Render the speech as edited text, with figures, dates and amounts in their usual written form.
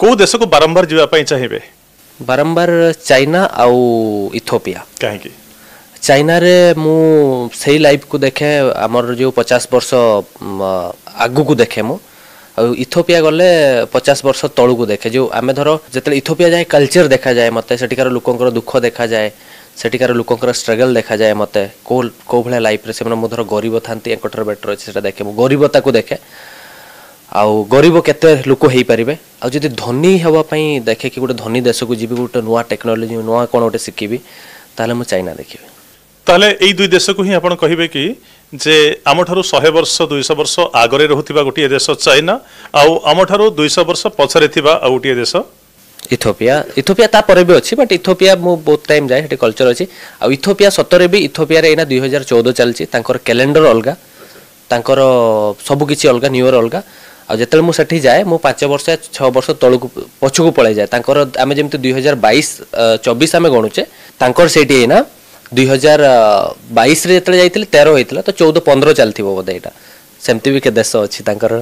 को देश को बारंबार जीवाई चाहिए? बारंबार चाइना आउ इथियोपिया। कहीं चाइना रे मु सही लाइफ को देखे आमर जो 50 वर्ष आगु को देखे मु इथियोपिया गले 50 वर्ष तलू को देखे जो आम धर जो इथियोपिया जाए कल्चर देखा जाए मत सेठिकार लोकंर दुख देखा जाए सेठिकार लोकंर स्ट्रगल देखा जाए मत कौ भाया लाइफ से धर गरीब था बेटर अच्छे देखे मु गरीबता को देखे आउ गरीब केते लोक हो पारे आदि धनी हाँपाई देखे कि गोटे धनी देश को जी गोटे नुआ टेक्नोलोजी नुआ कौन गोटे शिखी ताले मु चाइना देखी ताले एई दुई देश को ही आपण कहिबे कि जे आमठारु 100 वर्ष 200 वर्ष आगरे रहुथिबा गोटे देश चाइना आउ आमठारु 200 वर्ष पछरे थिबा आ गोटे देश इथियोपिया। इथियोपिया ता परे भी अछि बट इथियोपिया मु बहुत टाइम जाय हेटी कल्चर अछि आ इथियोपिया सतरे भी इथियोपिया रे एना 2014 चलछि तांकर कैलेंडर अलगा तांकर सब किछि अलगा न्यू ईयर अलगा आ जेतले मु सेठी जाए मु 5 वर्ष 6 वर्ष तळु पछकु पळे जाए तांकर आमे जेमति 2022 24 आमे गणुचे तांकर सेठी एना 2022 रे जेतले जाइतिले 13 होइतिला तो 14 15 चलथिबो बोधे एटा सेमति भी के देश अछि तांकर